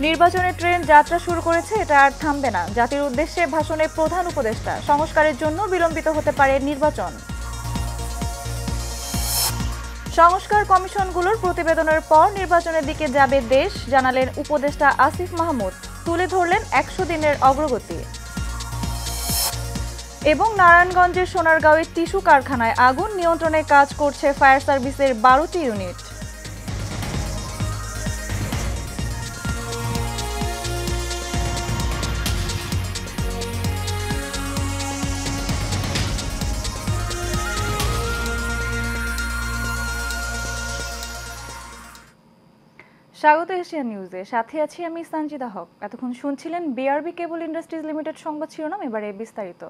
নির্বাচনের ট্রেন যাত্রা শুরু করেছে, এটা আর থামবে না। জাতির উদ্দেশ্যে ভাষণে প্রধান উপদেষ্টা, সংস্কারের জন্য বিলম্বিত হতে পারে নির্বাচন। সংস্কার কমিশনগুলোর প্রতিবেদনের পর নির্বাচনের দিকে যাবে দেশ, জানালেন উপদেষ্টা আসিফ মাহমুদ। তুলে ধরলেন ১০০ দিনের অগ্রগতি। এবং নারায়ণগঞ্জের সোনারগাঁওয়ের টিস্যু কারখানায় আগুন নিয়ন্ত্রণে কাজ করছে ফায়ার সার্ভিসের ১২টি ইউনিট। স্বাগত এশিয়া নিউজে, সাথে আছি আমি সঞ্জিদা হক। এতক্ষণ শুনছিলেন বিআরবি কেবল ইন্ডাস্ট্রিজ লিমিটেড সংবাদ শিরোনাম, এবারে বিস্তারিত।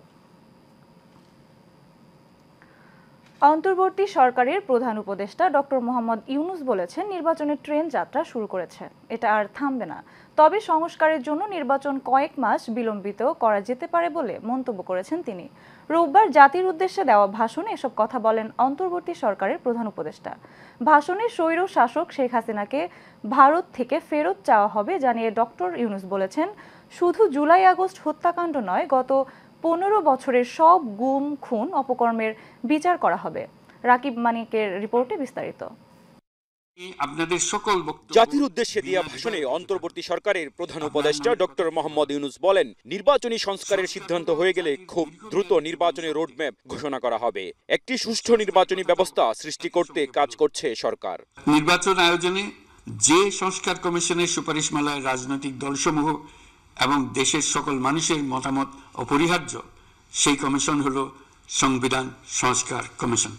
অন্তর্বর্তী সরকারের প্রধান উপদেষ্টা ডক্টর মোহাম্মদ ইউনুস বলেছেন, নির্বাচনের ট্রেন যাত্রা শুরু করেছে, এটা আর থামবে না। তবে সংস্কারের জন্য নির্বাচন কয়েক মাস বিলম্বিত করা যেতে পারে বলে মন্তব্য করেছেন তিনি। রোববার জাতির উদ্দেশ্যে দেওয়া ভাষণে এসব কথা বলেন অন্তর্বর্তী সরকারের প্রধান উপদেষ্টা। ভাষণে স্বৈর শাসক শেখ হাসিনাকে ভারত থেকে ফেরত চাওয়া হবে জানিয়ে ডক্টর ইউনুস বলেছেন, শুধু জুলাই আগস্ট হত্যাকাণ্ড নয়, গত ১৫ বছরের সব গুম খুন অপকর্মের বিচার করা হবে। রাকিব মানিকের রিপোর্টে বিস্তারিত। জাতির উদ্দেশ্যে দেয়া ভাষণে অন্তর্বর্তী সরকারের প্রধান উপদেষ্টা ডক্টর মোহাম্মদ ইউনুস বলেন, নির্বাচনী সংস্কারের সিদ্ধান্ত হয়ে গেলে খুব দ্রুত নির্বাচনী রোডম্যাপ ঘোষণা করা হবে। একটি সুষ্ঠু নির্বাচনী ব্যবস্থা সৃষ্টি করতে কাজ করছে সরকার। নির্বাচন আয়োজনে যে সংস্কার কমিশনের সুপারিশমালায় রাজনৈতিক দলসমূহ এবং দেশের সকল মানুষের মতামত অপরিহার্য, সেই কমিশন হলো সংবিধান সংস্কার কমিশন।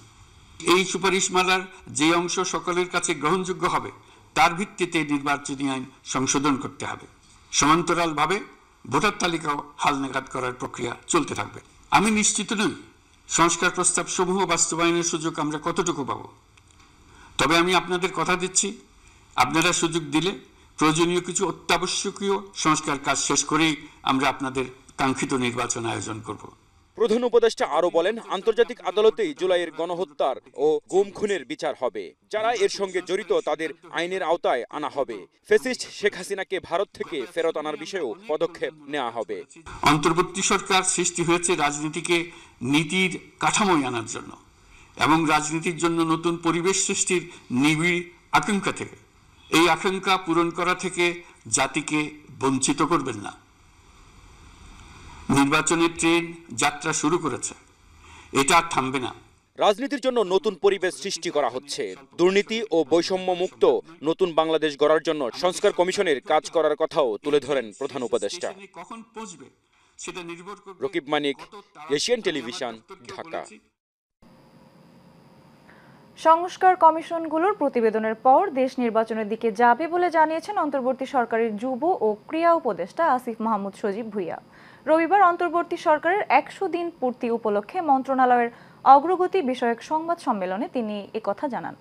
এই সুপারিশমালার যে অংশ সকলের কাছে গ্রহণযোগ্য হবে, তার ভিত্তিতে নির্বাচনী আইন সংশোধন করতে হবে। সমান্তরালভাবে ভোটার তালিকাও হালনাগাদ করার প্রক্রিয়া চলতে থাকবে। আমি নিশ্চিত নই সংস্কার প্রস্তাব সমূহ বাস্তবায়নের সুযোগ আমরা কতটুকু পাব। তবে আমি আপনাদের কথা দিচ্ছি, আপনারা সুযোগ দিলে প্রয়োজনীয় কিছু অত্যাবশ্যকীয় সংস্কার কাজ শেষ করেই আমরা আপনাদের কাঙ্ক্ষিত নির্বাচন আয়োজন করব। প্রধান উপদেষ্টা আরো বলেন, আন্তর্জাতিক আদালতেই জুলাইয়ের গণহত্যার ও গুম খুনের বিচার হবে। যারা এর সঙ্গে জড়িত তাদের আইনের আওতায় আনা হবে। ফ্যাসিস্ট শেখ হাসিনাকে ভারত থেকে ফেরত আনার বিষয়েও পদক্ষেপ নেওয়া হবে। অন্তর্বর্তী সরকার সৃষ্টি হয়েছে রাজনীতিকে নীতির কাঠামোয় আনার জন্য এবং রাজনীতির জন্য নতুন পরিবেশ সৃষ্টির নিবিড় আকাঙ্ক্ষা থেকে। এই আকাঙ্ক্ষা পূরণ করা থেকে জাতিকে বঞ্চিত করবেন না। নির্বাচনের ট্রেন যাত্রা শুরু করেছে, এটা আর থামবে না। রাজনীতির জন্য নতুন পরিবেশ সৃষ্টি করা হচ্ছে। দুর্নীতি ও বৈষম্য মুক্ত নতুন বাংলাদেশ গড়ার জন্য সংস্কার কমিশনের কাজ করার কথাও তুলে ধরেন প্রধান উপদেষ্টা। কখন পৌঁছবে সেটা নির্ভর করবে। রকিব মানিক, এশিয়ান টেলিভিশন, ঢাকা। সংস্কার কমিশনগুলোর প্রতিবেদনের পর দেশ নির্বাচনের দিকে যাবে বলে জানিয়েছেন অন্তর্বর্তী সরকারের যুব ও ক্রীড়া উপদেষ্টা আসিফ মাহমুদ সজীব ভুঁইয়া। রবিবার অন্তর্বর্তী সরকারের ১০০ দিন পূর্তি উপলক্ষে মন্ত্রণালয়ের অগ্রগতি বিষয়ক সংবাদ সম্মেলনে তিনি একথা জানান।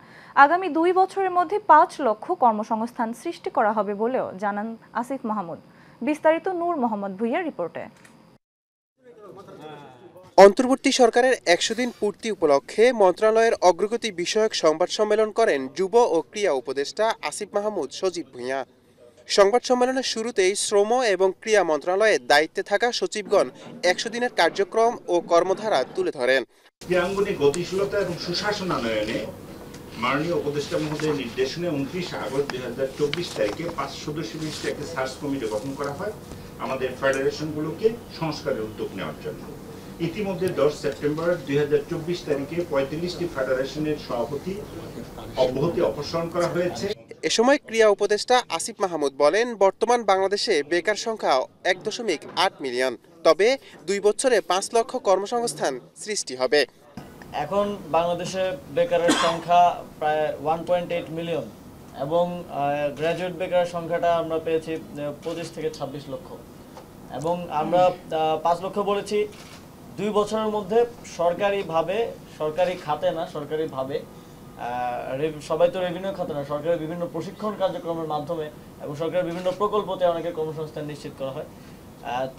আগামী ২ বছরের মধ্যে ৫ লক্ষ কর্মসংস্থান সৃষ্টি করা হবে বলেও জানান আসিফ মাহমুদ। বিস্তারিত নূর মোহাম্মদ ভুঁইয়ার রিপোর্টে। অন্তর্বর্তী সরকারের ১০০ দিন পূর্তি উপলক্ষে মন্ত্রণালয়ের অগ্রগতি বিষয়ক সংবাদ সম্মেলন করেন যুব ও ক্রীড়া উপদেষ্টা আসিফ মাহমুদ সজীব ভুঁইয়া। সংবাদ সম্মেলনের শুরুতেই শ্রম এবং ক্রীড়া মন্ত্রণালয়ের দায়িত্বে থাকা সচিবগণ ১০০ দিনের কার্যক্রম ও কর্মধারা তুলে ধরেন। ক্রীড়াঙ্গনে গতিশীলতা এবং সুশাসনায়নে মাননীয় উপদেষ্টা মহোদয়ের নির্দেশনে ২৯ আগস্ট ২০২৪ তারিখে ৫ সদস্য বিশিষ্ট একটি সার্চ কমিটি গঠন করা হয় আমাদের ফেডারেশনগুলোকে সংস্কারের উদ্যোগ নেওয়ার জন্য। ইতিমধ্যে ১০ সেপ্টেম্বর ২০২৪ তারিখে ৩৫টি ফেডারেশনের সভাপতি অব্যাহতি অপসারণ করা হয়েছে। এ সময় ক্রীড়া উপদেষ্টা আসিফ মাহমুদ বলেন, বর্তমান বাংলাদেশে বেকার সংখ্যা ১.৮ মিলিয়ন। তবে ২ বছরে ৫ লক্ষ কর্মসংস্থান সৃষ্টি হবে। এখন বাংলাদেশে বেকারের সংখ্যা প্রায় 1.8 মিলিয়ন এবং গ্র্যাজুয়েট বেকারের সংখ্যাটা আমরা পেয়েছি ২৫ থেকে ২৬ লক্ষ এবং আমরা ৫ লক্ষ বলেছি। ২ বছরের মধ্যে সরকারিভাবে, সরকারি খাতে না, সরকারিভাবে, সবাই তো রেভিনিউ খাতে না, সরকারের বিভিন্ন প্রশিক্ষণ কার্যক্রমের মাধ্যমে এবং সরকারের বিভিন্ন প্রকল্পতে অনেকের কর্মসংস্থান নিশ্চিত করা হয়।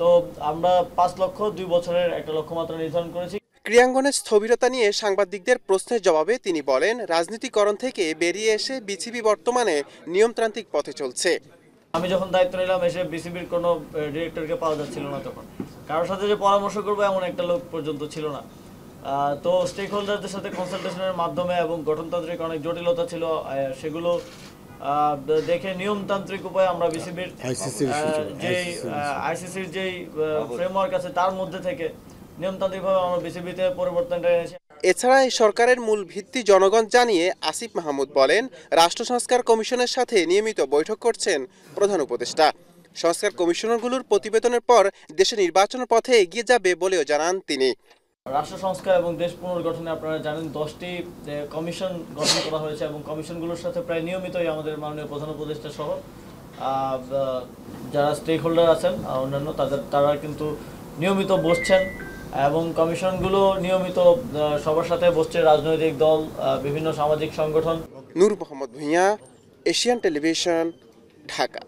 তো আমরা ৫ লক্ষ ২ বছরের একটা লক্ষ্যমাত্রা নির্ধারণ করেছি। ক্রীড়াঙ্গনের স্থবিরতা নিয়ে সাংবাদিকদের প্রশ্নের জবাবে তিনি বলেন, রাজনীতিকরণ থেকে বেরিয়ে এসে বিসিবি বর্তমানে নিয়মতান্ত্রিক পথে চলছে। আমি যখন দায়িত্ব নিলাম এসে বিসিবির কোনো ডিরেক্টরকে পাওয়া যাচ্ছিল না, তখন কারোর সাথে যে পরামর্শ করবো এমন একটা লোক পর্যন্ত ছিল না। তো স্টেক হোল্ডারদের সাথে কনসালটেশনের মাধ্যমে এবং গঠনতান্ত্রিক অনেক জটিলতা ছিল, সেগুলো দেখে নিয়মতান্ত্রিক উপায়ে আমরা বিসিবির যেই আইসিসির যেই ফ্রেমওয়ার্ক আছে তার মধ্যে থেকে নিয়মতান্ত্রিকভাবে আমরা বিসিবিতে পরিবর্তনটা এনেছি। এছাড়া এই সরকারের মূল ভিত্তি জনগণ জানিয়ে আসিফ মাহমুদ বলেন, রাষ্ট্র সংস্কার কমিশনের সাথে নিয়মিত বৈঠক করছেন প্রধান উপদেষ্টা। সংস্কার কমিশনগুলোর প্রতিবেদনের পর দেশে নির্বাচনের পথে এগিয়ে যাবে বলেও জানান তিনি। রাষ্ট্র সংস্কার এবং দেশ পুনর্গঠনে আপনারা জানেন 10টি কমিশন গঠন করা হয়েছে এবং কমিশনগুলোর সাথে প্রায় নিয়মিতই আমাদের মাননীয় প্রধান উপদেষ্টা সহ যারা স্টেক হোল্ডার আছেন অন্যান্য তারা কিন্তু নিয়মিত বসছেন এবং কমিশনগুলো নিয়মিত সবার সাথে বসছে, রাজনৈতিক দল, বিভিন্ন সামাজিক সংগঠন। নূর মোহাম্মদ ভূঁইয়া, এশিয়ান টেলিভিশন, ঢাকা।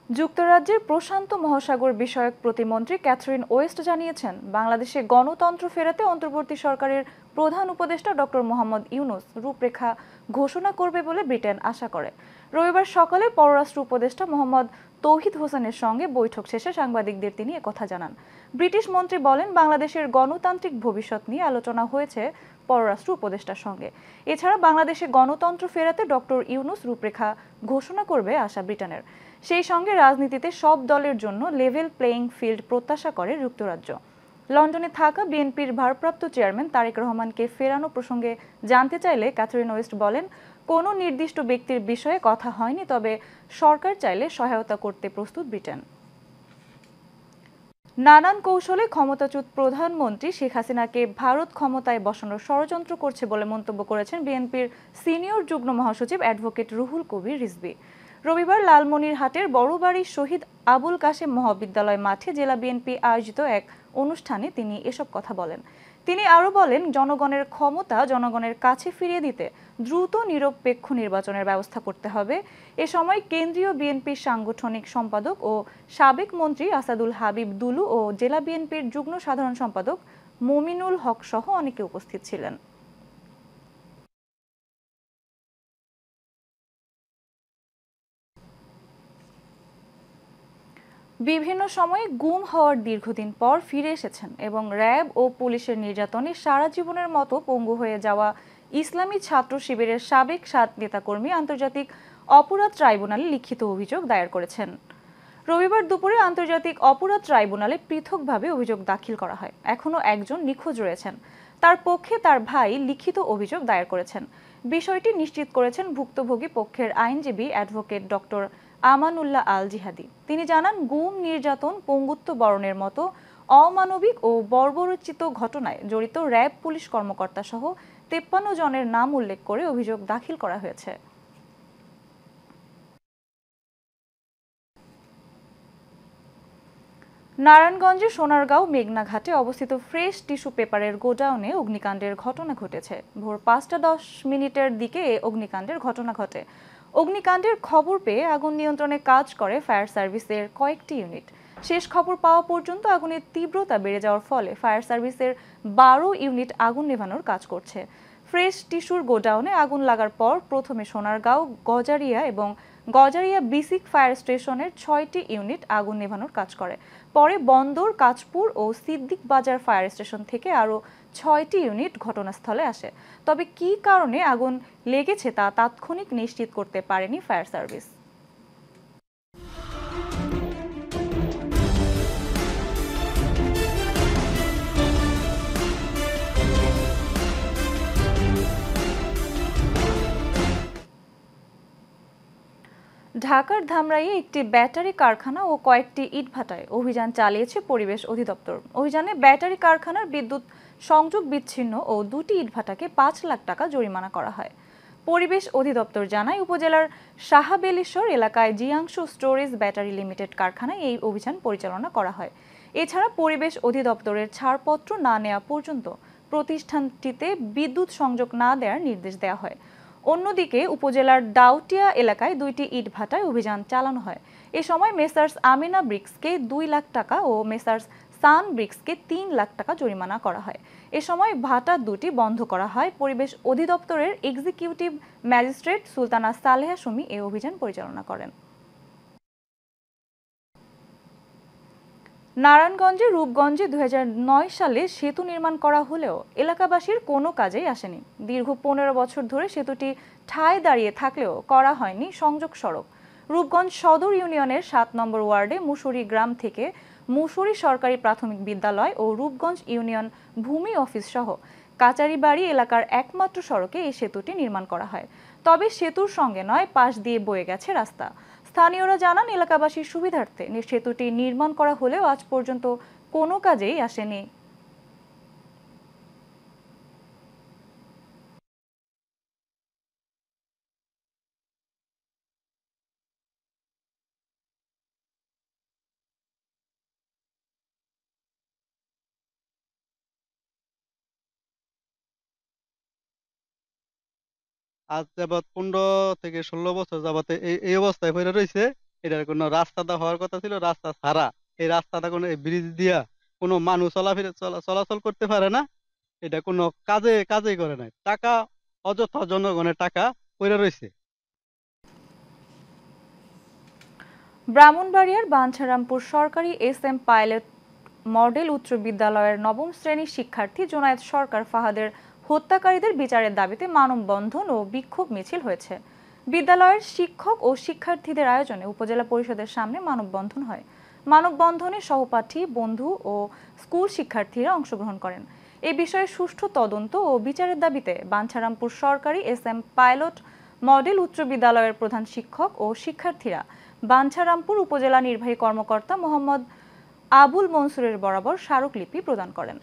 যুক্তরাজ্যের প্রশান্ত মহাসাগর বিষয়ক প্রতিমন্ত্রী ক্যাথরিন ওয়েস্ট জানিয়েছেন, বাংলাদেশে গণতন্ত্র ফেরাতে অন্তর্বর্তী সরকারের প্রধান উপদেষ্টা ডক্টর মোহাম্মদ ইউনূস রূপরেখা ঘোষণা করবে বলে ব্রিটেন আশা করে। রবিবার সকালে পররাষ্ট্র উপদেষ্টা মোহাম্মদ তৌহিদ হোসেনের সঙ্গে বৈঠক শেষে সাংবাদিকদের তিনি একথা জানান। ব্রিটিশ মন্ত্রী বলেন, বাংলাদেশের গণতান্ত্রিক ভবিষ্যৎ নিয়ে আলোচনা হয়েছে পররাষ্ট্র উপদেষ্টার সঙ্গে। এছাড়া বাংলাদেশে গণতন্ত্র ফেরাতে ডক্টর ইউনূস রূপরেখা ঘোষণা করবে আশা ব্রিটেনের। সেই সঙ্গে রাজনীতিতে সব দলের জন্য লেভেল প্লেয়িং ফিল্ড প্রত্যাশা করে যুক্তরাজ্য। লন্ডনে থাকা বিএনপির ভারপ্রাপ্ত চেয়ারম্যান তারেক রহমানকে ফেরানো প্রসঙ্গে জানতে চাইলে ক্যাথরিন ওয়েস্ট বলেন, কোনো নির্দিষ্ট ব্যক্তির বিষয়ে কথা হয়নি, তবে সরকার চাইলে সহায়তা করতে প্রস্তুত ব্রিটেন। নানান কৌশলে ক্ষমতাচ্যুত প্রধানমন্ত্রী শেখ হাসিনাকে ভারত ক্ষমতায় বসানোর ষড়যন্ত্র করছে বলে মন্তব্য করেছেন বিএনপির সিনিয়র যুগ্ম মহাসচিব অ্যাডভোকেট রুহুল কবির রিজভী। রবিবার লালমনিরহাটের বড়বাড়ি শহীদ আবুল কাশেম মহাবিদ্যালয় মাঠে জেলা বিএনপি আয়োজিত এক অনুষ্ঠানে তিনি এসব কথা বলেন। তিনি আরও বলেন, জনগণের ক্ষমতা জনগণের কাছে ফিরিয়ে দিতে দ্রুত নিরপেক্ষ নির্বাচনের ব্যবস্থা করতে হবে। এ সময় কেন্দ্রীয় বিএনপির সাংগঠনিক সম্পাদক ও সাবেক মন্ত্রী আসাদুল হাবিব দুলু ও জেলা বিএনপির যুগ্ম সাধারণ সম্পাদক মমিনুল হক সহ অনেকে উপস্থিত ছিলেন। বিভিন্ন সময়ে গুম হওয়ার দীর্ঘদিন পর ফিরে এসেছেন এবং র্যাব ও পুলিশের নির্যাতনে সারা জীবনের মতো পঙ্গু হয়ে যাওয়া ইসলামী ছাত্র শিবিরের সাবেক 7 নেতাকর্মী আন্তর্জাতিক অপরাধ ট্রাইব্যুনালে লিখিত অভিযোগ দায়ের করেছেন। রবিবার দুপুরে আন্তর্জাতিক অপরাধ ট্রাইব্যুনালে পৃথকভাবে অভিযোগ দাখিল করা হয়। এখনও একজন নিখোঁজ রয়েছেন। তার পক্ষে তার ভাই লিখিত অভিযোগ দায়ের করেছেন। বিষয়টি নিশ্চিত করেছেন ভুক্তভোগী পক্ষের আইনজীবী অ্যাডভোকেট ডক্টর আমানুল্লাহ আল জিহাদি। তিনি জানান, গুম, নির্যাতন, পঙ্গুত্ব বরণের মতো অমানবিক ও বর্বরোচিত ঘটনায় জড়িত র্যাব পুলিশ কর্মকর্তা সহ 53 জনের নাম উল্লেখ করে অভিযোগ দাখিল করা হয়েছে। নারায়ণগঞ্জের সোনারগাঁও মেঘনাঘাটে অবস্থিত ফ্রেশ টিস্যু পেপারের গোডাউনে অগ্নিকাণ্ডের ঘটনা ঘটেছে। ভোর 5:10 দিকে অগ্নিকাণ্ডের ঘটনা ঘটে। অগ্নিকাণ্ডের খবর পেয়ে আগুন নিয়ন্ত্রণে কাজ করে ফায়ার সার্ভিসের কয়েকটি ইউনিট। শেষ খবর পাওয়া পর্যন্ত আগুনের তীব্রতা বেড়ে যাওয়ার ফলে ফায়ার সার্ভিসের 12 ইউনিট আগুন নেভানোর কাজ করছে। ফ্রেশ টিস্যুর গোডাউনে আগুন লাগার পর প্রথমে সোনারগাঁও, গজারিয়া এবং গজারিয়া বিসিক ফায়ার স্টেশনের 6টি ইউনিট আগুন নেভানোর কাজ করে। পরে বন্দর, কাঁচপুর ও সিদ্দিক বাজার ফায়ার স্টেশন থেকে আরও 6টি ইউনিট ঘটনাস্থলে আসে। তবে কী কারণে আগুন লেগেছে তা তাৎক্ষণিক নিশ্চিত করতে পারেনি ফায়ার সার্ভিস। ঢাকার ধামরাইয়ে একটি ব্যাটারি কারখানা ও কয়েকটি ইটভাটায় অভিযান চালিয়েছে পরিবেশ অধিদপ্তর। অভিযানে ব্যাটারি কারখানার বিদ্যুৎ সংযোগ বিচ্ছিন্ন ও 2টি ইটভাটাকে 5 লাখ টাকা জরিমানা করা হয়। পরিবেশ অধিদপ্তর জানায়, উপজেলার শাহাবেলিশ্বর এলাকায় জিয়াংশু স্টোরেজ ব্যাটারি লিমিটেড কারখানায় এই অভিযান পরিচালনা করা হয়। এছাড়া পরিবেশ অধিদপ্তরের ছাড়পত্র না নেওয়া পর্যন্ত প্রতিষ্ঠানটিতে বিদ্যুৎ সংযোগ না দেওয়ার নির্দেশ দেওয়া হয়। অন্যদিকে উপজেলার দাউটিয়া এলাকায় 2টি ইটভাটায় অভিযান চালানো হয়। এ সময় মেসার্স আমিনা ব্রিক্সকে 2 লাখ টাকা ও মেসার্স সান ব্রিক্সকে ৩ লাখ টাকা জরিমানা করা হয়। এ সময় ভাটা দুটি বন্ধ করা হয়। পরিবেশ অধিদপ্তরের এক্সিকিউটিভ ম্যাজিস্ট্রেট সুলতানা সালেহা সুমি এই অভিযান পরিচালনা করেন। নারায়ণগঞ্জে রূপগঞ্জে ২০০৯ সালে সেতু নির্মাণ করা হলেও এলাকাবাসীর কোনো কাজেই আসেনি। দীর্ঘ ১৫ বছর ধরে সেতুটি ঠায় দাঁড়িয়ে থাকলেও করা হয়নি সংযোগ সড়ক। রূপগঞ্জ সদর ইউনিয়নের ৭ নম্বর ওয়ার্ডে মুসুরি গ্রাম থেকে মুসুরি সরকারি প্রাথমিক বিদ্যালয় ও রূপগঞ্জ ইউনিয়ন ভূমি অফিস সহ কাচারিবাড়ি এলাকার একমাত্র সড়কে এই সেতুটি নির্মাণ করা হয়। তবে সেতুর সঙ্গে নয়, পাশ দিয়ে বয়ে গেছে রাস্তা। স্থানীয়রা জানান, এলাকাবাসীর সুবিধার্থে সেতুটি নির্মাণ করা হলেও আজ পর্যন্ত কোনো কাজেই আসেনি। আজ যাবৎ ১৫ থেকে ১৬ বছর যাবত এই অবস্থায় পড়ে রয়েছে। এটার কোনো রাস্তাটা হওয়ার কথা ছিল, রাস্তা ছাড়া। এই রাস্তাটা কোনো ব্রিজ দিয়া কোনো মানুষ চলাচল করতে পারে না। এটা কোনো কাজেই করে নাই। টাকা অযথা জনগণের টাকা পড়ে রয়েছে। ব্রাহ্মণবাড়িয়ার বাঞ্ছারামপুর সরকারি এস.এম. পাইলট মডেল উচ্চ বিদ্যালয়ের ৯ম শ্রেণীর শিক্ষার্থী জোনায়েদ সরকার ফাহাদের হত্যাকারীদের বিচারের দাবিতে মানববন্ধন ও বিক্ষোভ মিছিল হয়েছে। বিদ্যালয়ের শিক্ষক ও শিক্ষার্থীদের আয়োজনে উপজেলা পরিষদের সামনে মানববন্ধন হয়। মানববন্ধনে সহপাঠী, বন্ধু ও স্কুল শিক্ষার্থীরা অংশগ্রহণ করেন। এই বিষয়ে সুষ্ঠু তদন্ত ও বিচারের দাবিতে বাঞ্ছারামপুর সরকারি এস.এম. পাইলট মডেল উচ্চ বিদ্যালয়ের প্রধান শিক্ষক ও শিক্ষার্থীরা বাঞ্ছারামপুর উপজেলা নির্বাহী কর্মকর্তা মোহাম্মদ আবুল মনসুরের বরাবর স্মারকলিপি প্রদান করেন।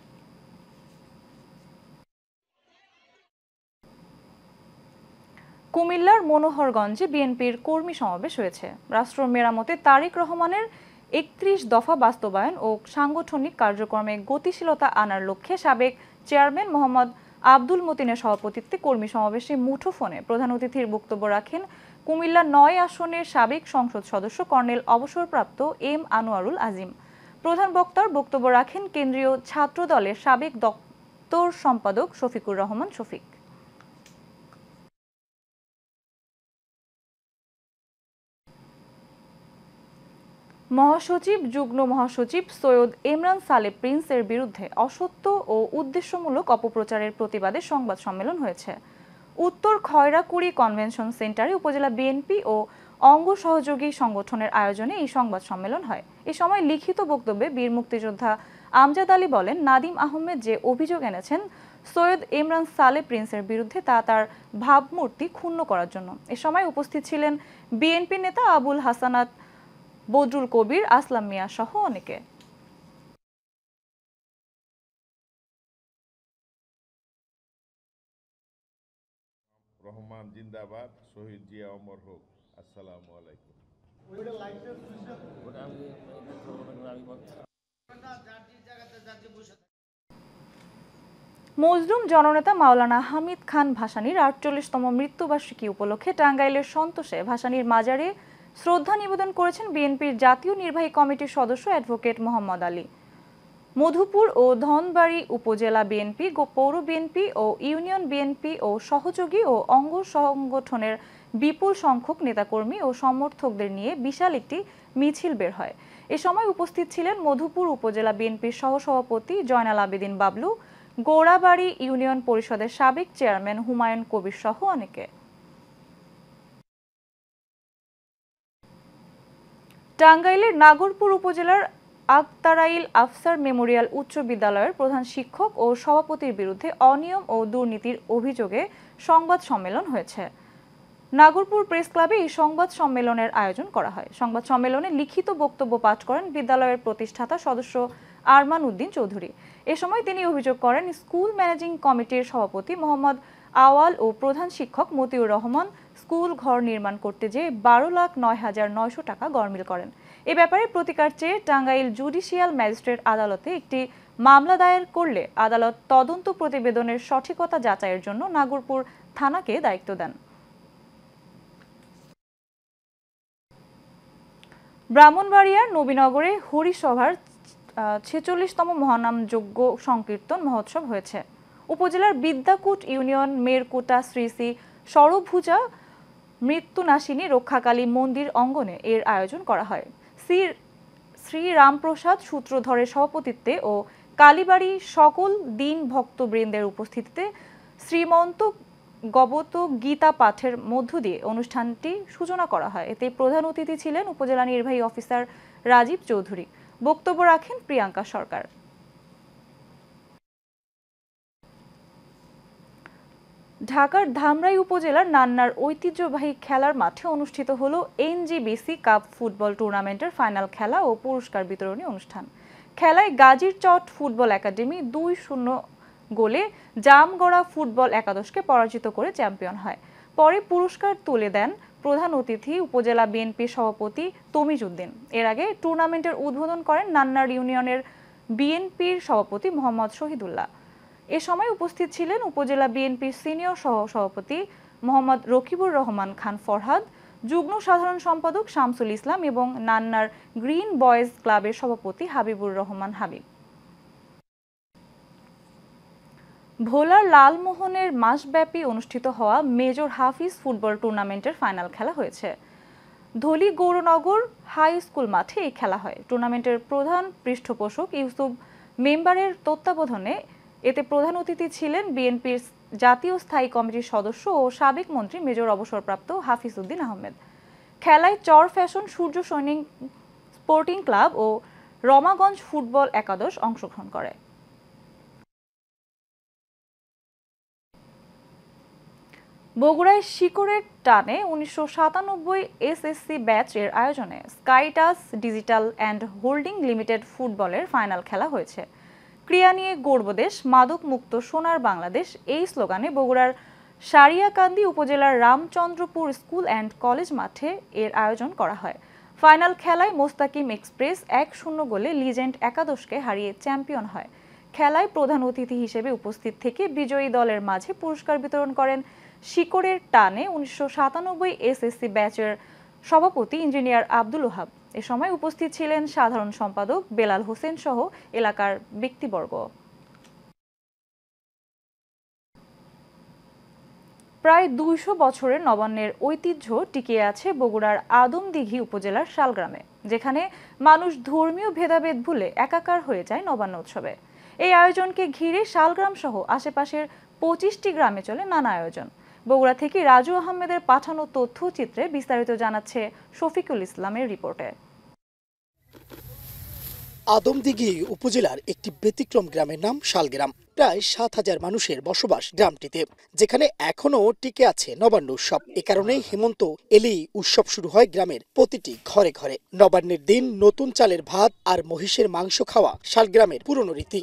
কুমিল্লার মনোহরগঞ্জে বিএনপির কর্মী সমাবেশ হয়েছে। রাষ্ট্র মেরামতে তারেক রহমানের ৩১ দফা বাস্তবায়ন ও সাংগঠনিক কার্যক্রমে গতিশীলতা আনার লক্ষ্যে সাবেক চেয়ারম্যান মোহাম্মদ আব্দুল মতিনের সভাপতিত্বে কর্মী সমাবেশে মুঠোফোনে প্রধান অতিথির বক্তব্য রাখেন কুমিল্লা ৯ আসনের সাবেক সংসদ সদস্য কর্নেল অবসরপ্রাপ্ত এম আনোয়ারুল আজিম। প্রধান বক্তার বক্তব্য রাখেন কেন্দ্রীয় ছাত্র দলের সাবেক দপ্তর সম্পাদক শফিকুর রহমান শফিক। মহাসচিব, যুগ্ম মহাসচিব সৈয়দ ইমরান সালে প্রিন্সের বিরুদ্ধে অসত্য ও উদ্দেশ্যমূলক অপপ্রচারের প্রতিবাদে সংবাদ সম্মেলন হয়েছে। উত্তর খয়রাকুড়ি কনভেনশন সেন্টারে উপজেলা বিএনপি ও অঙ্গ সহযোগী সংগঠনের আয়োজনে এই সংবাদ সম্মেলন হয়। এ সময় লিখিত বক্তব্যে বীর মুক্তিযোদ্ধা আমজাদ আলী বলেন, নাদিম আহমেদ যে অভিযোগ এনেছেন সৈয়দ ইমরান সালে প্রিন্সের বিরুদ্ধে তা তার ভাবমূর্তি ক্ষুণ্ণ করার জন্য। এ সময় উপস্থিত ছিলেন বিএনপি নেতা আবুল হাসানাত, বদরুল কবির, আসলাম মিয়া সহ অনেকে। রহমান জিন্দাবাদ, শহীদ জিয়া অমর হোক। আসসালামু আলাইকুম। মজলুম জননেতা মাওলানা হামিদ খান ভাসানীর ৪৮তম মৃত্যুবার্ষিকী উপলক্ষে টাঙ্গাইলের সন্তোষে ভাসানীর মাজারে শ্রদ্ধা নিবেদন করেছেন বিএনপির জাতীয় নির্বাহী কমিটির সদস্য অ্যাডভোকেট মোহাম্মদ আলী। মধুপুর ও ধনবাড়ী উপজেলা বিএনপি, পৌর বিএনপি ও ইউনিয়ন বিএনপি ও সহযোগী ও অঙ্গ সংগঠনের বিপুল সংখ্যক নেতাকর্মী ও সমর্থকদের নিয়ে বিশাল একটি মিছিল বের হয়। এ সময় উপস্থিত ছিলেন মধুপুর উপজেলা বিএনপির সহসভাপতি জয়নাল আবেদিন বাবলু, গোড়াবাড়ি ইউনিয়ন পরিষদের সাবেক চেয়ারম্যান হুমায়ুন কবির সহ অনেকে। টাঙ্গাইলের নাগরপুর উপজেলার আক্তারাইল আফসার মেমোরিয়াল উচ্চ বিদ্যালয়ের প্রধান শিক্ষক ও সভাপতির বিরুদ্ধে অনিয়ম ও দুর্নীতির অভিযোগে সংবাদ সম্মেলন হয়েছে। নাগরপুর প্রেস ক্লাবে এই সংবাদ সম্মেলনের আয়োজন করা হয়। সংবাদ সম্মেলনে লিখিত বক্তব্য পাঠ করেন বিদ্যালয়ের প্রতিষ্ঠাতা সদস্য আরমান উদ্দিন চৌধুরী। এ সময় তিনি অভিযোগ করেন, স্কুল ম্যানেজিং কমিটির সভাপতি মোহাম্মদ আওয়াল ও প্রধান শিক্ষক মতিউর রহমান স্কুল ঘর নির্মাণ করতে যেয়ে ১২,০৯,৯০০ টাকা গড়মিল করেন। এ ব্যাপারে প্রতিকার চেয়ে টাঙ্গাইল জুডিশিয়াল ম্যাজিস্ট্রেট আদালতে একটি মামলা দায়ের করলে আদালত তদন্ত প্রতিবেদনের সঠিকতা যাচাইয়ের জন্য নাগরপুর থানাকে দায়িত্ব দেন। ব্রাহ্মণবাড়িয়ার নবীনগরে হরিসভার 46তম মহানামযজ্ঞ সংকীর্তন মহোৎসব হয়েছে। উপজেলার বিদ্যাকূট ইউনিয়ন মেরকুটা শ্রী শ্রী সরভুজা মৃত্যুনাশিনী রক্ষাকালী মন্দির অঙ্গনে এর আয়োজন করা হয়। শ্রী রামপ্রসাদ সূত্রধরের সভাপতিত্বে ও কালীবাড়ি সকল দিন ভক্তবৃন্দের উপস্থিতিতে শ্রীমন্ত গবত গীতা পাঠের মধ্য দিয়ে অনুষ্ঠানটি সূচনা করা হয়। এতে প্রধান অতিথি ছিলেন উপজেলা নির্বাহী অফিসার রাজীব চৌধুরী। বক্তব্য রাখেন প্রিয়াঙ্কা সরকার। ঢাকার ধামরাই উপজেলার নান্নার ঐতিহ্যবাহী খেলার মাঠে অনুষ্ঠিত হলো এনজিবিসি কাপ ফুটবল টুর্নামেন্টের ফাইনাল খেলা ও পুরস্কার বিতরণী অনুষ্ঠান। খেলায় গাজীর চট ফুটবল একাডেমি 2-0 গোলে জামগড়া ফুটবল একাদশকে পরাজিত করে চ্যাম্পিয়ন হয়। পরে পুরস্কার তুলে দেন প্রধান অতিথি উপজেলা বিএনপির সভাপতি তমিজ উদ্দিন। এর আগে টুর্নামেন্টের উদ্বোধন করেন নান্নার ইউনিয়নের বিএনপির সভাপতি মোহাম্মদ শহীদুল্লাহ। এ সময় উপস্থিত ছিলেন উপজেলা বিএনপির সিনিয়র সহ-সভাপতি মোহাম্মদ রকিবুর রহমান খান ফরহাদ, যুগ্ম সাধারণ সম্পাদক শামসুল ইসলাম এবং নান্নার গ্রিন বয়েজ ক্লাবের সভাপতি হাবিবুর রহমান হাবিব। ভোলার লালমোহনের মাসব্যাপী অনুষ্ঠিত হওয়া মেজর হাফিজ ফুটবল টুর্নামেন্টের ফাইনাল খেলা হয়েছে। ধলি গৌরনগর হাই স্কুল মাঠে এই খেলা হয়। টুর্নামেন্টের প্রধান পৃষ্ঠপোষক ইউসুফ মেম্বারের তত্ত্বাবধানে এতে প্রধান অতিথি ছিলেন বিএনপির জাতীয় স্থায়ী কমিটির সদস্য ও সাবেক মন্ত্রী মেজর অবসরপ্রাপ্ত হাফিজ উদ্দিন আহমেদ। খেলায় চর ফ্যাশন সূর্য সৈনিক স্পোর্টিং ক্লাব ও রমাগঞ্জ ফুটবল একাদশ অংশগ্রহণ করে। বগুড়ায় শিকড়ের টানে 1997 এসএসসি ব্যাচের আয়োজনে স্কাইটাস ডিজিটাল অ্যান্ড হোল্ডিং লিমিটেড ফুটবলের ফাইনাল খেলা হয়েছে। ক্রিয়া নিয়ে গর্ব দেশ, মাদক মুক্ত সোনার বাংলাদেশ এই স্লোগানে বগুড়ার সারিয়াকান্দি উপজেলার রামচন্দ্রপুর স্কুল অ্যান্ড কলেজ মাঠে এর আয়োজন করা হয়। ফাইনাল খেলায় মোস্তাকিম এক্সপ্রেস 1-0 গোলে লিজেন্ড একাদশকে হারিয়ে চ্যাম্পিয়ন হয়। খেলায় প্রধান অতিথি হিসেবে উপস্থিত থেকে বিজয়ী দলের মাঝে পুরস্কার বিতরণ করেন শিকড়ের টানে 1997 এসএসসি ব্যাচের সভাপতি ইঞ্জিনিয়ার আব্দুল ওহাব। এ সময় উপস্থিত ছিলেন সাধারণ সম্পাদক বেলাল হোসেন সহ এলাকার ব্যক্তিবর্গ। প্রায় 200 বছরের নবান্নের ঐতিহ্য টিকিয়ে আছে বগুড়ার আদমদিঘি উপজেলার শালগ্রামে, যেখানে মানুষ ধর্মীয় ভেদাভেদ ভুলে একাকার হয়ে যায় নবান্ন উৎসবে। এই আয়োজনকে ঘিরে শালগ্রাম সহ আশেপাশের 25টি গ্রামে চলে নানা আয়োজন। বগুড়া থেকে রাজু আহমেদের পাঠানো তথ্যচিত্রে বিস্তারিত জানাচ্ছে শফিকুল ইসলামের রিপোর্টে। আদমদিঘি উপজেলার একটি ব্যতিক্রম গ্রামের নাম শালগ্রাম। প্রায় 7000 মানুষের বসবাস গ্রামটিতে, যেখানে এখনো টিকে আছে নবান্ন উৎসব। এ কারণে হেমন্ত এলেই উৎসব শুরু হয় গ্রামের প্রতিটি ঘরে ঘরে। নবান্নের দিন নতুন চালের ভাত আর মহিষের মাংস খাওয়া শালগ্রামের পুরনো রীতি।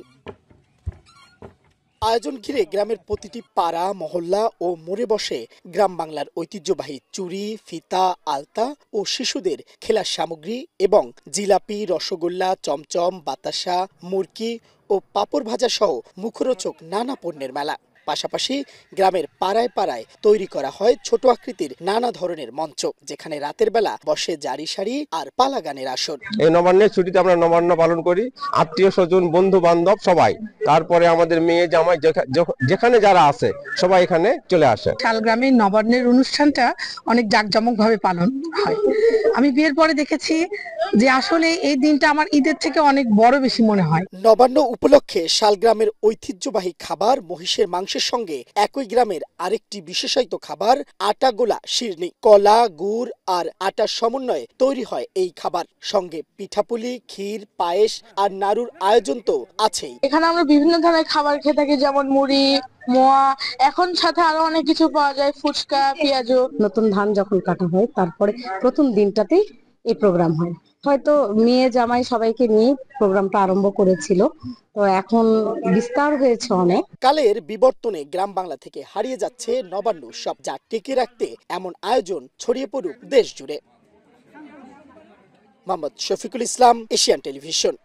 আয়োজন ঘিরে গ্রামের প্রতিটি পাড়া, মহল্লা ও মোড়ে বসে গ্রাম বাংলার ঐতিহ্যবাহী চুড়ি, ফিতা, আলতা ও শিশুদের খেলার সামগ্রী এবং জিলাপি, রসগোল্লা, চমচম, বাতাসা, মুরকি ও পাপড় ভাজা সহ মুখরোচক নানা পণ্যের মেলা। পাশাপাশি গ্রামের পাড়ায় পাড়ায় তৈরি করা হয় ছোট আকৃতির নানা ধরনের মঞ্চ, যেখানে রাতের বেলা বসে জারি সারি আর পালা গানের আসর। এই নবান্নের ছুটিতে আমরা নবান্ন পালন করি, আত্মীয় স্বজন, বন্ধু বান্ধব সবাই, তারপরে আমাদের মেয়ে জামাই যেখানে যারা আছে সবাই এখানে চলে আসে। শালগ্রামে নবান্নের অনুষ্ঠানটা অনেক জাঁকজমক ভাবে পালন হয়। আমি বিয়ের পরে দেখেছি যে আসলে এই দিনটা আমার ঈদের থেকে অনেক বড় বেশি মনে হয়। নবান্ন উপলক্ষে শালগ্রামের ঐতিহ্যবাহী খাবার মহিষের মাংসের সঙ্গে একই গ্রামের আরেকটি বিশেষায়িত খাবার আটা গোলা শিরনি। কলা, গুড় আর আটার সমন্বয়ে তৈরি হয় এই খাবার। সঙ্গে পিঠাপুলি, ক্ষীর, পায়েস আর নাড়ুর আয়োজন তো আছেই। এখানে আমরা বিভিন্ন ধরনের খাবার খেয়ে থাকি, যেমন মুড়ি, মোয়া, এখন সাথে আরো অনেক কিছু পাওয়া যায়, ফুচকা, পেঁয়াজু। নতুন ধান যখন কাটা হয় তারপরে প্রথম দিনটাতেই এই প্রোগ্রাম হয়। হয়তো মেয়ে জামাই সবাইকে নিয়ে প্রোগ্রামটা আরম্ভ করেছিল, তো এখন বিস্তার হয়েছে অনেক। কালের বিবর্তনে গ্রাম বাংলা থেকে হারিয়ে যাচ্ছে নবান্ন উৎসব, যা টিকিয়ে রাখতে এমন আয়োজন ছড়িয়ে পড়ুক দেশ জুড়ে। Mohammad Shafiqul Islam, Asian television.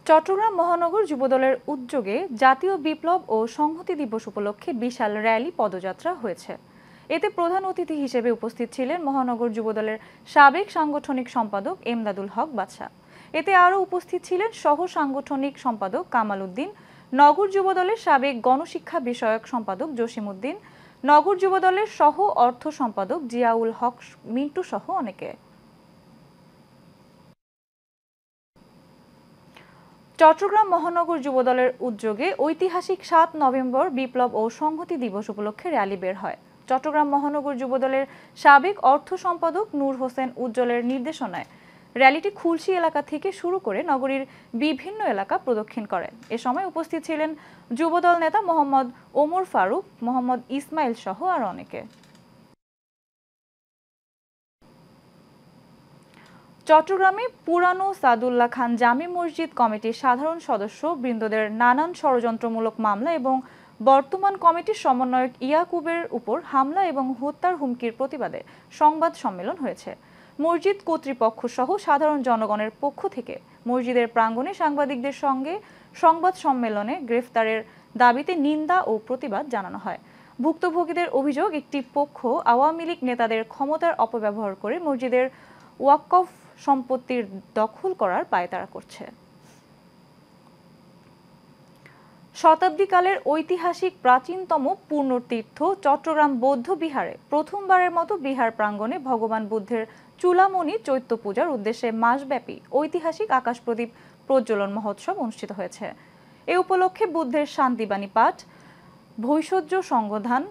চট্টগ্রাম মহানগর যুবদলের উদ্যোগে জাতীয় বিপ্লব ও সংহতি দিবস উপলক্ষে বিশাল র্যালি পদযাত্রা হয়েছে। এতে প্রধান অতিথি হিসেবে উপস্থিত ছিলেন মহানগর যুবদলের সাবেক সাংগঠনিক সম্পাদক এমদাদুল হক বাদশা। এতে আরও উপস্থিত ছিলেন সহ সাংগঠনিক সম্পাদক কামাল উদ্দিন, নগর যুবদলের সাবেক গণশিক্ষা বিষয়ক সম্পাদক জসিম উদ্দিন, নগর যুবদলের সহ অর্থ সম্পাদক জিয়াউল হক মিন্টু সহ অনেকে। চট্টগ্রাম মহানগর যুবদলের উদ্যোগে ঐতিহাসিক ৭ নভেম্বর বিপ্লব ও সংহতি দিবস উপলক্ষে র্যালি বের হয়। চট্টগ্রাম মহানগর যুবদলের সাবেক অর্থ সম্পাদক নূর হোসেন উজ্জ্বলের নির্দেশনায় র্যালিটি খুলশী এলাকা থেকে শুরু করে নগরীর বিভিন্ন এলাকা প্রদক্ষিণ করে। এ সময় উপস্থিত ছিলেন যুবদল নেতা মোহাম্মদ ওমর ফারুক, মোহাম্মদ ইসমাইল সহ আর অনেকে। চট্টগ্রামে পুরানো সাদুল্লাহ খান জামে মসজিদ কমিটির সাধারণ সদস্য বৃন্দদের নানান ষড়যন্ত্রমূলক মামলা এবং বর্তমান কমিটির সমন্বয়ক ইয়াকুবের উপর হামলা এবং হত্যার হুমকির প্রতিবাদে সংবাদ সম্মেলন হয়েছে। মসজিদ কর্তৃপক্ষ সহ সাধারণ জনগণের পক্ষ থেকে মসজিদের প্রাঙ্গণে সাংবাদিকদের সঙ্গে সংবাদ সম্মেলনে গ্রেফতারের দাবিতে নিন্দা ও প্রতিবাদ জানানো হয়। ভুক্তভোগীদের অভিযোগ, একটি পক্ষ আওয়ামী লীগ নেতাদের ক্ষমতার অপব্যবহার করে মসজিদের ওয়াকফ সম্পত্তির দখল করার পায়তারা করছে। শতাব্দীকালের ঐতিহাসিক প্রাচীনতম পুণ্যতীর্থ চট্টগ্রাম বৌদ্ধ বিহারে প্রথমবারের মতো বিহার প্রাঙ্গণে ভগবান বুদ্ধের চূড়ামণি চৈত্য পূজার উদ্দেশ্যে মাসব্যাপী ঐতিহাসিক আকাশ প্রদীপ প্রজ্বলন মহোৎসব অনুষ্ঠিত হয়েছে। এ উপলক্ষে বুদ্ধের শান্তিবাণী পাঠ, ভৈষজ্য সংঘধান,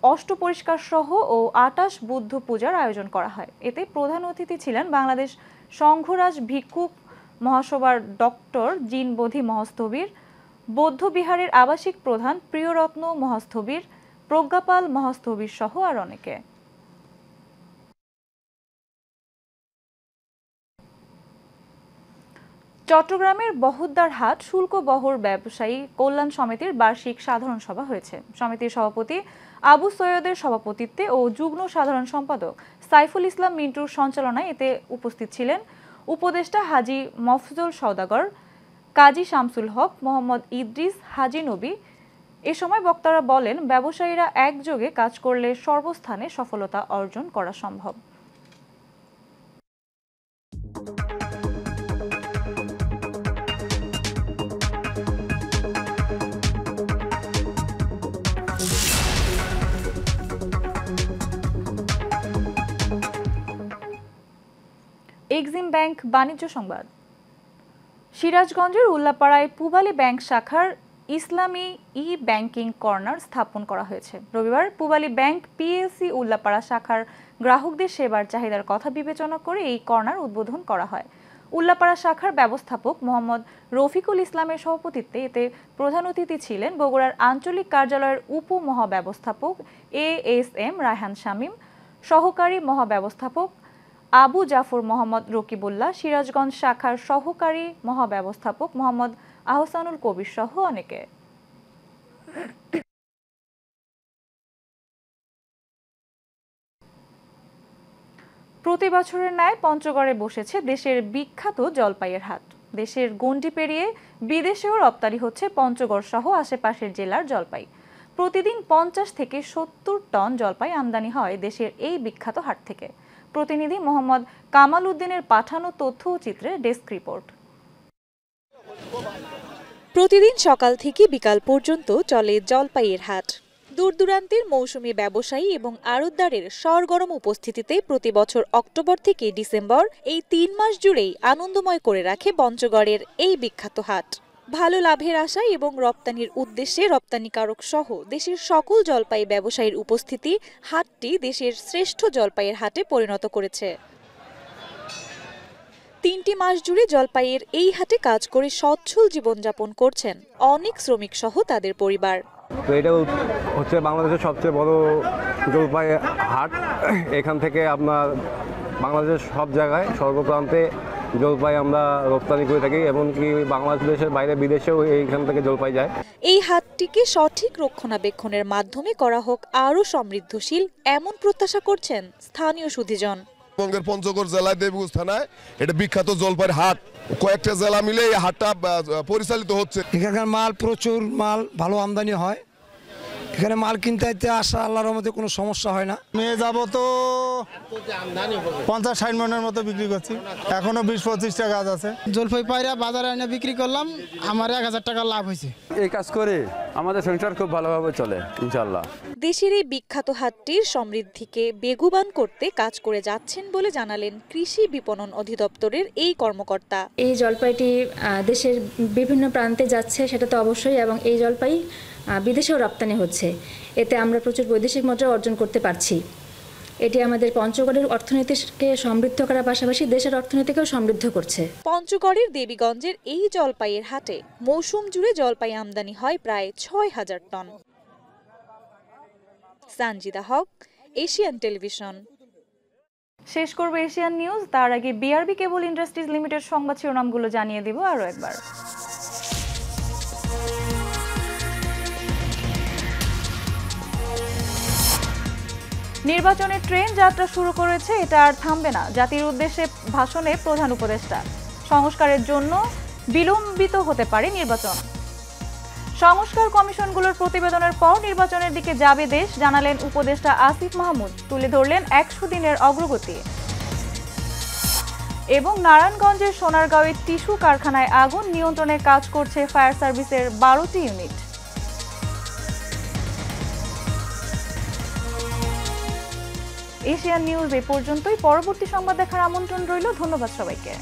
অষ্টপরিষ্কার সহ ও ২৮ বুদ্ধ পূজার আয়োজন করা হয়। এতে প্রধান অতিথি ছিলেন বাংলাদেশ সংঘরাজ ভিক্ষুক মহাসভার ডক্টর জিনবোধি মহাস্থবির, বৌদ্ধ বিহারের আবাসিক প্রধান প্রিয়রত্ন মহাস্থবির, প্রজ্ঞাপাল মহাস্থবির সহ আর অনেকে। চট্টগ্রামের বহদ্দার হাট শুল্ক বহর ব্যবসায়ী কল্যাণ সমিতির বার্ষিক সাধারণ সভা হয়েছে। সমিতির সভাপতি আবু সৈয়দের সভাপতিত্বে ও যুগ্ম সাধারণ সম্পাদক সাইফুল ইসলাম মিন্টুর সঞ্চালনায় এতে উপস্থিত ছিলেন উপদেষ্টা হাজী মফজল সওদাগর, কাজী শামসুল হক, মোহাম্মদ ইদ্রিস, হাজী নবী। এ সময় বক্তারা বলেন, ব্যবসায়ীরা একযোগে কাজ করলে সর্বস্থানে সফলতা অর্জন করা সম্ভব। এক্সিম ব্যাংক বাণিজ্য সংবাদ। সিরাজগঞ্জের উল্লাপাড়ায় পূবালী ব্যাংক শাখার ইসলামী ই ব্যাংকিং কর্নার স্থাপন করা হয়েছে। রবিবার পূবালী ব্যাংক পিএলসি উল্লাপাড়া শাখার গ্রাহকদের সেবার চাহিদার কথা বিবেচনা করে এই কর্নার উদ্বোধন করা হয়। উল্লাপাড়া শাখার ব্যবস্থাপক মোহাম্মদ রফিকুল ইসলামের সভাপতিত্বে এতে প্রধান অতিথি ছিলেন বগুড়ার আঞ্চলিক কার্যালয়ের উপমহাব্যবস্থাপক ASM রায়হান শামীম, সহকারী মহাব্যবস্থাপক আবু জাফর মোহাম্মদ রকিবুল্লাহ, সিরাজগঞ্জ শাখার সহকারী মহাব্যবস্থাপক মোহাম্মদ আহসানুল কবির সহ অনেকে। প্রতি বছরের ন্যায় পঞ্চগড়ে বসেছে দেশের বিখ্যাত জলপাইয়ের হাট। দেশের গণ্ডি পেরিয়ে বিদেশেও রপ্তানি হচ্ছে পঞ্চগড় সহ আশেপাশের জেলার জলপাই। প্রতিদিন 50 থেকে 70 টন জলপাই আমদানি হয় দেশের এই বিখ্যাত হাট থেকে। প্রতিনিধি মোহাম্মদ কামাল উদ্দিনের পাঠানো তথ্য ও চিত্রে ডেস্ক রিপোর্ট। প্রতিদিন সকাল থেকে বিকাল পর্যন্ত চলে জলপাইয়ের হাট। দূর দূরান্তের মৌসুমী ব্যবসায়ী এবং আড়তদারের সরগরম উপস্থিতিতে প্রতি বছর অক্টোবর থেকে ডিসেম্বর এই 3 মাস জুড়েই আনন্দময় করে রাখে পঞ্চগড়ের এই বিখ্যাত হাট। ভালো লাভের আশায় এবং রপ্তানির উদ্দেশ্যে রপ্তানিকারক সহ দেশের সকল জলপাই ব্যবসায়ীর উপস্থিতি হাটটি দেশের শ্রেষ্ঠ জলপাইয়ের হাটে পরিণত করেছে। 3টি মাস জুড়ে জলপাইয়ের এই হাটে কাজ করে সচ্ছল জীবনযাপন করছেন অনেক শ্রমিক সহ তাদের পরিবার। তো এটা হচ্ছে বাংলাদেশের সবচেয়ে বড় জলপাই হাট। এখান থেকে আপনার বাংলাদেশের সব জায়গায় সর্বপ্রান্তে জলপাই আমরা রপ্তানি করে থাকি, এমনকি বাংলাদেশের বাইরে বিদেশেও এইখান থেকে জলপাই যায়। এই হাটটিকে সঠিক রক্ষণাবেক্ষণের মাধ্যমে করা হোক আরও সমৃদ্ধশীল, এমন প্রত্যাশা করছেন স্থানীয় সুধীজন। পশ্চিমবঙ্গের পঞ্চগড় জেলায় দেবীগঞ্জ থানায় এটা বিখ্যাত জলপাইয়ের হাট, কয়েকটা জেলা মিলে এই হাটটা পরিচালিত হচ্ছে। এখানকার মাল প্রচুর মাল, ভালো আমদানি হয়। এখানে মাল কিনতে আসা আল্লাহর রহমতে কোনো সমস্যা হয় না। নিয়ে যাব তো 50-60 মনের মতো বিক্রি করছি, এখনো 20-25টা গাছ আছে। জলপাই পায়রা বাজারে এনে বিক্রি করলাম, আমার 1000 টাকা লাভ হয়েছে। এই কাজ করে আমাদের সংসার খুব ভালোভাবে চলে ইনশাআল্লাহ। দেশের এই বিখ্যাত হাটটির সমৃদ্ধিকে বেগবান করতে কাজ করে যাচ্ছেন বলে জানালেন কৃষি বিপণন অধিদপ্তরের এই কর্মকর্তা। এই জলপাইটি দেশের বিভিন্ন প্রান্তে যাচ্ছে সেটা তো অবশ্যই, এবং এই জলপাই বিদেশেও রপ্তানি হচ্ছে। এতে আমরা প্রচুর বৈদেশিক মুদ্রা অর্জন করতে পারছি। এটি আমাদের পঞ্চগড়ের অর্থনীতিকে সমৃদ্ধ করার পাশাপাশি দেশের অর্থনীতিকেও সমৃদ্ধ করছে। পঞ্চগড়ের দেবীগঞ্জের এই জলপাইয়ের হাটে মৌসুম জুড়ে জলপাই আমদানি হয় প্রায় 6000 টন। সানজিদা হক, এশিয়ান টেলিভিশন। শেষ করব এশিয়ান নিউজ, তার আগে বিআরবি কেবল ইন্ডাস্ট্রিজ লিমিটেড সংবাদ শিরোনামগুলো জানিয়ে দিব আরও একবার। নির্বাচনের ট্রেন যাত্রা শুরু করেছে, এটা আর থামবে না। জাতির উদ্দেশ্যে ভাষণে প্রধান উপদেষ্টা, সংস্কারের জন্য বিলম্বিত হতে পারে নির্বাচন। সংস্কার কমিশনগুলোর প্রতিবেদনের পর নির্বাচনের দিকে যাবে দেশ, জানালেন উপদেষ্টা আসিফ মাহমুদ। তুলে ধরলেন 100 দিনের অগ্রগতি। এবং নারায়ণগঞ্জের সোনারগাঁওয়ের টিস্যু কারখানায় আগুন নিয়ন্ত্রণের কাজ করছে ফায়ার সার্ভিসের 12টি ইউনিট। এশিয়ান নিউজ এ পর্যন্তই। পরবর্তী সংবাদ দেখার আমন্ত্রণ রইল। ধন্যবাদ সবাইকে।